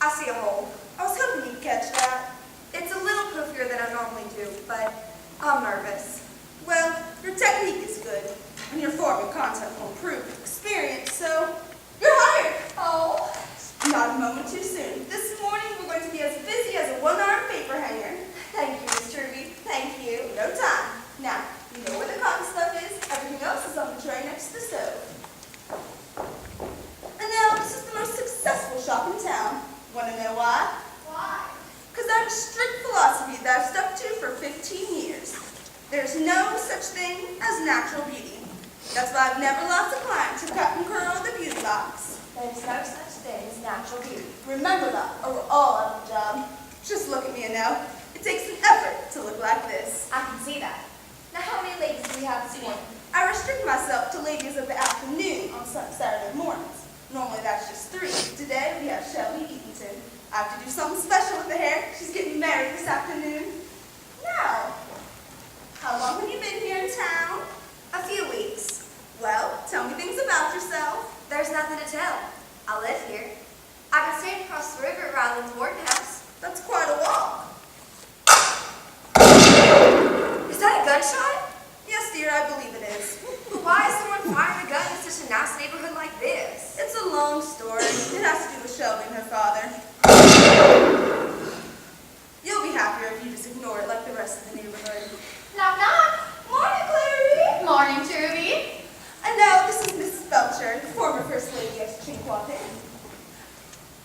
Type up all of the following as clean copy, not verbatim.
I see a hole. I was hoping you'd catch that. It's a little poofier than I normally do, but I'm nervous. Well, your technique is good, and your form and concept will improve with experience, so you're hired. Oh, not a moment too soon. This morning we're going to be as busy as a one-armed paper hanger. Thank you, Miss Truby. Thank you. No time. Now, you know where the cotton stuff is. Everything else is on the tray next to the stove. And now, this is the most successful shop in town. Want to know why? Why? Because I have a strict philosophy that I've stuck to for 15 years. There's no such thing as natural beauty. That's why I've never lost a client to cut and curl the beauty box. There's no such thing as natural beauty. Remember that, or we're all out of a job. Just look at me and know. It takes an effort to look like this. I can see that. Now, how many ladies do we have this morning? I restrict myself to ladies of the afternoon on some Saturday mornings. Normally that's just 3. Today we have Shelby Eatonton. I have to do something special with the hair. She's getting married this afternoon. Now, how long have you been here in town? A few weeks. Well, tell me things about yourself. There's nothing to tell. I live here. I've been staying across the river at Ryland's boarding house. That's quite a walk. Is that a gunshot? Yes, dear, I believe it is. But why is someone firing a gun in such a nice neighborhood like this? It's a long story. It has to do with Shelby and her father. You'll be happier if you just ignore it like the rest of the neighborhood. Knock, knock. Morning, Clary. Morning, Truby. And now this is Mrs. Belcher, the former First Lady of Chinquapin.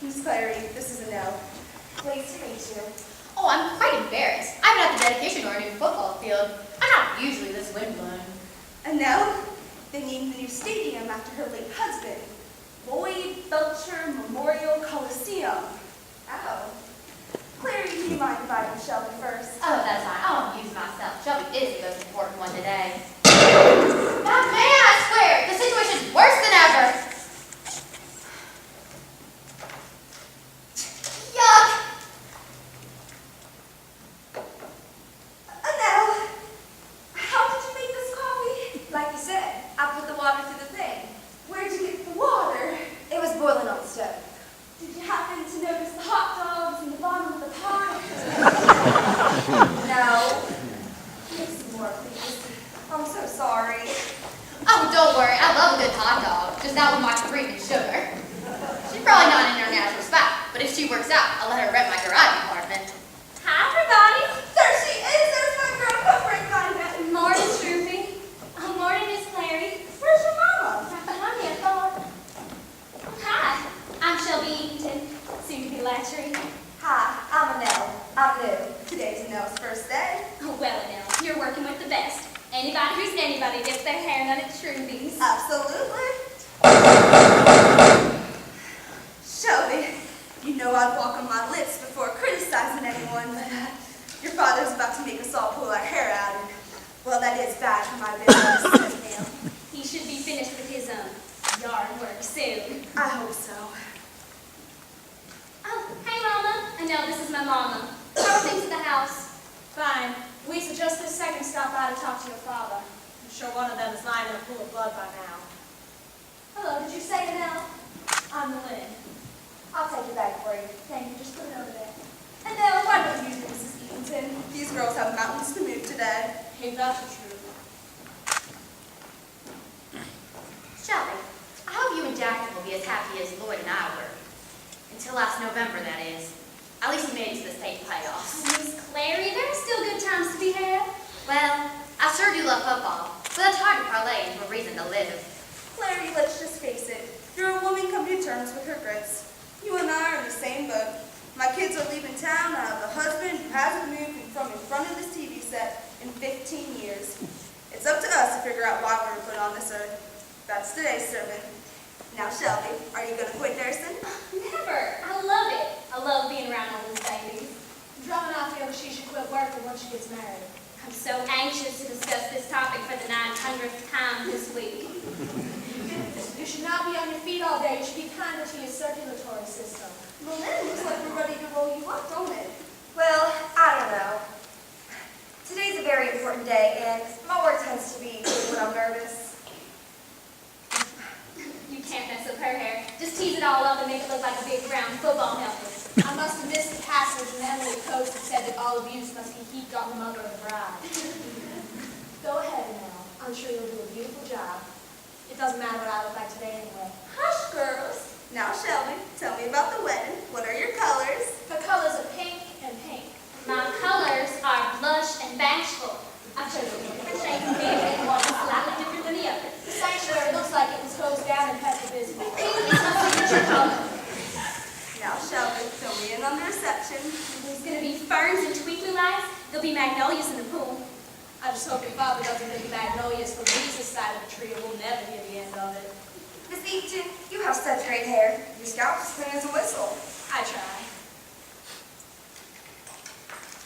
Miss Clary, this is Annelle. Pleased to meet you. Oh, I'm quite embarrassed. I've been at the dedication or a new football field. I'm not usually this windblown. And now they named the new stadium after her late husband, Lloyd Belcher Memorial Coliseum. Oh. Clary, do you mind if I am Shelby first? Oh, that's fine. I'll use myself. Shelby is the most important one today. Not me, I swear. The situation's worse than ever. Yuck! Annelle, how did you make this coffee? Like you said, I put the water through the thing. Where'd you get the water? It was boiling on the stove. Did you happen to notice the hot dogs in the bottom of the pot? No. Make some more, please. I'm so sorry. Oh, don't worry. I love a good hot dog. Just not with my cream and sugar. She's probably not in her natural spot, but if she works out, I'll let her rent my garage apartment. Hi, everybody. There she is! There's my girl. Come right behind that. Morning, Truby. Morning, Miss Clary. Where's your mama? Right behind me, I thought. Hi, I'm Shelby Eatonton, soon to be lecturing. Hi, I'm Annelle. I'm new. Today's Annelle's first day. Oh, well, Annelle, you're working with the best. Anybody who's anybody gets their hair done at Truby's. Absolutely. Shelby, you know I'd walk on my lips before criticizing anyone, but your father's about to make us all pull our hair out, and, well, that is bad for my business. He should be finished with his yard work soon. I hope so. Oh, hey, Mama. Annelle, this is my mama. How are things at the house? Fine. We suggest this second stop by to talk to your father. I'm sure one of them is lying in a pool of blood by now. Hello, did you say Annelle? I'm Lynn. I'll take your bag for you. Thank you, just put it over there. Annelle, why don't you do Mrs. Eatonton? These girls have mountains to move today. Ain't that the truth? Shelby, I hope you and Jackson will be as happy as Lloyd and I were. Until last November, that is. At least we made it to the state playoffs. Miss Clary, there are still good times to be had. Well, I sure do love football, but it's hard to parlay into a reason to live. Clary, let's just face it. You're a woman come to terms with her grits. You and I are in the same boat. My kids are leaving town. I have a husband who hasn't moved from in front of this TV set in 15 years. It's up to us to figure out why we were put on this earth. That's today's sermon. Now, Shelby, are you going to quit nursing? Never. I love it. I love being around all these babies. Drum and I feel that she should quit working once she gets married. I'm so anxious to discuss this topic for the 900th time this week. You should not be on your feet all day. You should be kinder to your circulatory system. Well, then it looks like we're ready to roll you up, don't it? Well, I don't know. Today's a very important day, and my work tends to be when I'm nervous. You can't mess with her hair. Just tease it all up and make it look like a big brown football helmet. I must have missed the passage when Emily Coates had said that all abuse must be heaped on the mother of the bride. Go ahead now. I'm sure you'll do a beautiful job. It doesn't matter what I look like today anyway. Hush, girls. Now, Shelby, tell me about the wedding. What are your colors? The colors are pink and pink. My colors are blush and bashful. I've chosen different shades of pink and one is slightly different than the other. The sanctuary looks like it was hosed down in Pepto-Bismol. Pink is my signature color. Now, Shelby, fill me in on the reception. There's going to be ferns and twinkly lights. There'll be magnolias in the pool. I just hope your father doesn't think the Magnolias from Lisa's side of the tree, or we'll never hear the end of it. Miss Eaton, you have such great hair. Your scalp is clean as a whistle. I try.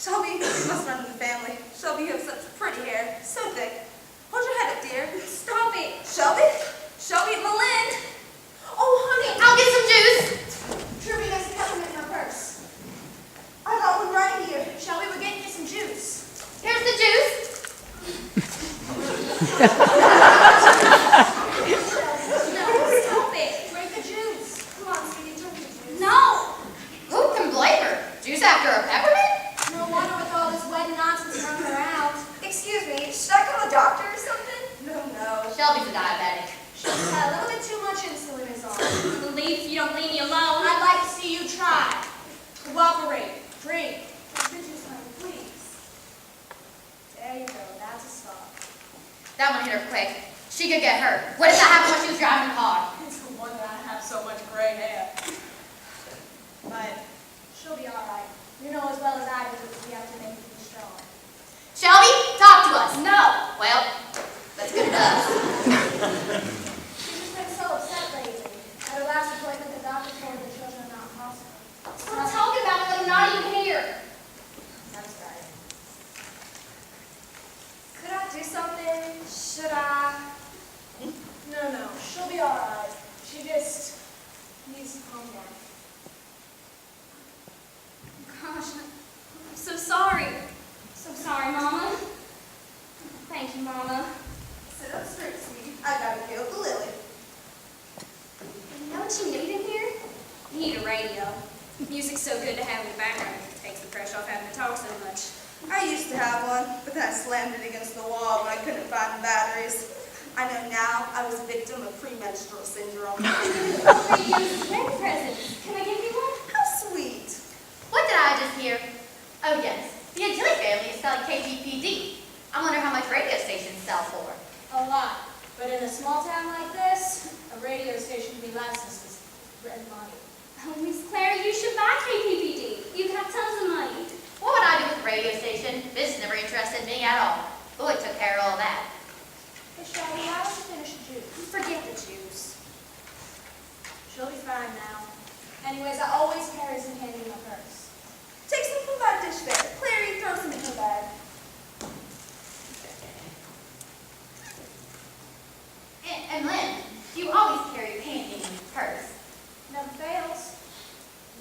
Shelby, you must run in the family. Shelby, you have such pretty hair. So thick. Hold your head up, dear. Stop it. Shelby? Shelby, Melinda. Oh, honey, I'll get some juice. Trudy, there's a peppermint in my purse. I got one right here. Shelby, we're getting you some juice. Here's the juice. Stop it. Drink the juice. Come on, sweetie, drink the juice. No. Who can blame her? Juice after a peppermint? No wonder with all this wedding nonsense running around. Excuse me, should I call a doctor or something? No. Shelby's a diabetic. She's had a little bit too much insulin is on. Leave if you don't leave me alone. I'd like to see you try. Cooperate. Drink. Drink the juice, honey, please. There you go. That's a stop. That one hit her quick. She could get hurt. What did that happen when she was driving the car? It's no wonder I have so much gray hair. But she'll be all right. You know as well as I do that we have to make it strong. Shelby, talk to us. No. Well, that's good enough. She's just been so upset lately. At her last appointment, the doctor told her the children are not possible. Stop talking about it like I'm not even here. That's right. Could I do something? Should I? No. She'll be all right. She just needs to calm down. Gosh, I'm so sorry. So sorry, Mama. Thank you, Mama. Sit up straight, sweetie. I gotta get up the lily. You know what you need in here? You need a radio. Music's so good to have in the background. It takes the pressure off having to talk so much. I used to have one, but then I slammed it against the wall when I couldn't find the batteries. I know now I was a victim of premenstrual syndrome. Radio's wedding presents. Can I give you one? How sweet. What did I just hear? Oh, yes. The Antilli family is selling KGPD. I wonder how much radio stations sell for. A lot. But in a small town like this, a radio station to be licensed is red money. Oh, Miss Clara, you should buy KPPD. You've got tons of money. What would I do with the radio station? This never interested me at all. Lloyd took care of all that. Hey, Shelby, why don't you finish the juice? Forget the juice. She'll be fine now. Anyways, I always carry some candy in my purse. Take some from my dish there. Clary, throw some in her bag. And Lynn, you always carry candy in your purse. Never fails.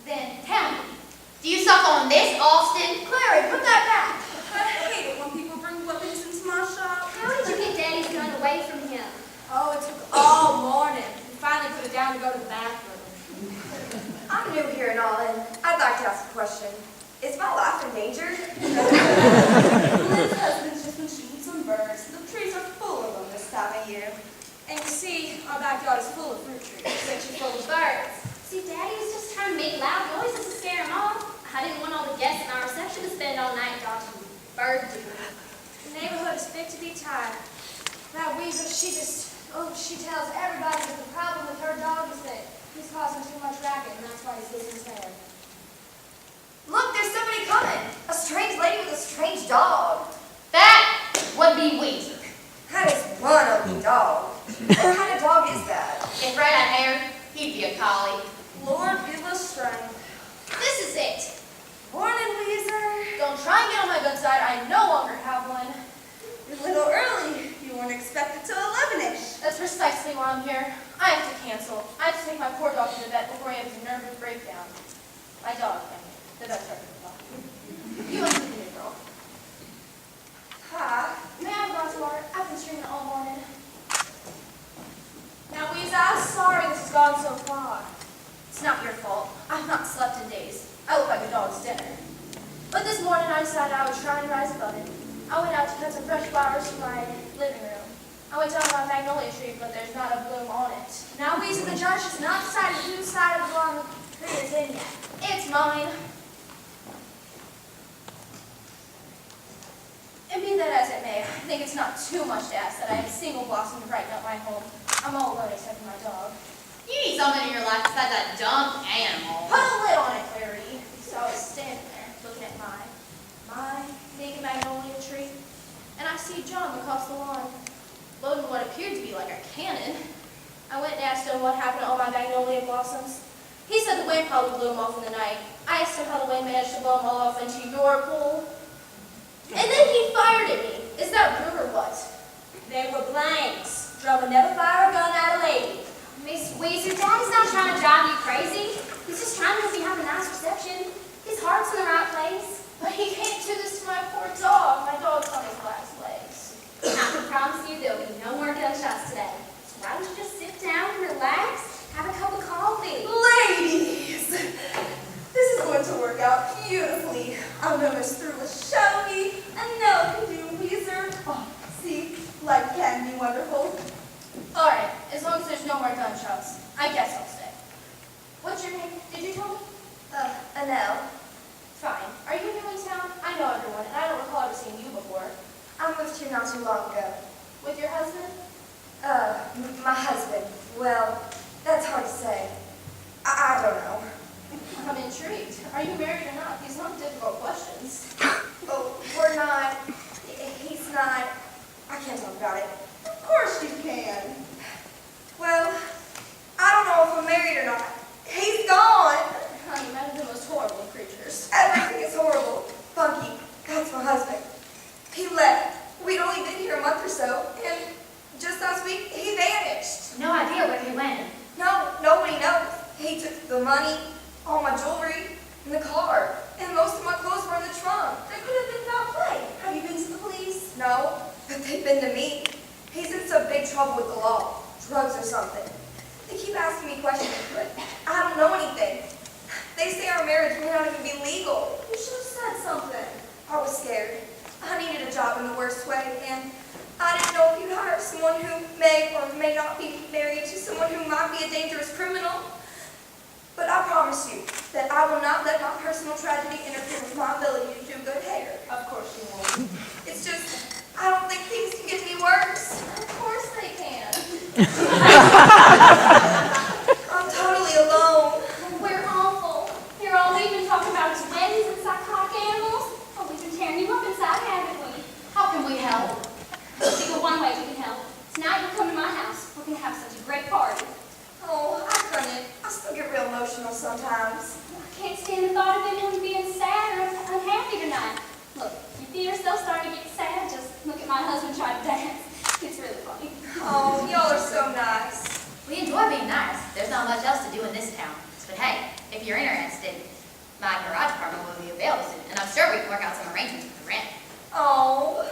Then tell me, do you suck on this, Austin? Clary, put that back. I hate it when people bring weapons into my shop. How did you get Daddy's gun away from him? Oh, it took all morning. We finally put it down to go to the bathroom. I'm new here in Allen. I'd like to ask a question. Is my life in danger? Lynn's husband's just been shooting some birds. The trees are full of them this time of year. And you see, our backyard is full of fruit trees, which are full of birds. See, Daddy was just trying to make loud noises to scare him off. I didn't want all the guests in our reception to spend all night dodging bird duty. The neighborhood is fit to be tied. That weasel, she tells everybody that the problem with her dog is that he's causing too much racket, and that's why he's losing his hair. Look, there's somebody coming. A strange lady with a strange dog. That would be Weezer. That is one ugly dog. What kind of dog is that? If Red had hair, he'd be a collie. Lord, give us strength. This is it. Morning, Weezer. Don't try and get on my good side. I no longer have one. You're a little early. You weren't expected till 11-ish. That's precisely why I'm here. I have to cancel. I have to take my poor dog to the vet before he has a nervous breakdown. My dog, I mean. The vet's right for the dog. You must be the new girl. Hi. May I have a glass of water? I've been streaming all morning. Now, Weezer, I'm sorry this has gone so far. It's not your fault. I've not slept in days. I look like a dog's dinner. But this morning I decided I would try and rise above it. I went out to cut some fresh flowers for my living room. I went down to my magnolia tree, but there's not a bloom on it. Now we, the judge, has not decided whose side of the lawn the tree is in yet. It's mine. And be that as it may, I think it's not too much to ask that I have a single blossom to brighten up my home. I'm all alone except for my dog. You need something in your life besides that dumb animal. Put a lid on it, Clary. So I was standing there looking at my naked magnolia tree, and I see John across the lawn, loading what appeared to be like a cannon. I went and asked him what happened to all my magnolia blossoms. He said the wind probably blew them off in the night. I asked him how the wind managed to blow them all off into your pool. And then he fired at me. Is that rude or what? They were blanks. Drum would never fire a gun at a lady. Miss Weezer, Daddy's not trying to drive you crazy. He's just trying to help you have a nice reception. His heart's in the right place. But he can't do this to my poor dog. My dog's on his last legs. I can promise you there'll be no more gunshots today. So why don't you just sit down and relax, have a cup of coffee? Ladies, this is going to work out beautifully. I'm almost through with Shelby, and now I can do Weezer. Oh, see, life can be wonderful. All right, as long as there's no more gunshots, I guess I'll stay. What's your name? Did you tell me? Annelle, Fine. Are you new in town? I know everyone, and I don't recall ever seeing you before. I moved here not too long ago. With your husband? My husband. Well, that's hard to say. I don't know. I'm intrigued. Are you married or not? These aren't difficult questions. Oh, we're not. He's not. I can't talk about it. Of course you can. Well, I don't know if I'm married or not. He's gone. Honey, men are the most horrible of creatures. Everything is horrible. Funky, that's my husband. He left. We'd only been here a month or so, and just last week, he vanished. No idea where he went. No, nobody knows. He took the money, all my jewelry, and the car, and most of my clothes were in the trunk. There could have been foul play. Have you been to the police? No, but they've been to me. He's in some big trouble with the law, drugs or something. They keep asking me questions, but I don't know anything. They say our marriage may not even be legal. You should have said something. I was scared. I needed a job in the worst way, and I didn't know if you'd hire someone who may or may not be married to someone who might be a dangerous criminal. But I promise you that I will not let my personal tragedy interfere with my ability to do good hair. Of course you won't. It's just, I don't think things can get any worse. Of course they can. I'm totally alone. We're awful. You're all we've been talking about is weddings and psychotic animals. Oh, we've been tearing you up inside, haven't we? How can we help? There's only one way we can help. Tonight you come to my house. We're going to have such a great party. Oh, I couldn't. I still get real emotional sometimes. I can't stand the thought of anyone being sad or unhappy tonight. Look, if you feel yourself starting to get sad, just look at my husband try to dance. It's really funny. Oh, y'all are so nice. We enjoy being nice. There's not much else to do in this town. But hey, if you're interested, my garage apartment will be available soon, and I'm sure we can work out some arrangements with the rent. Oh,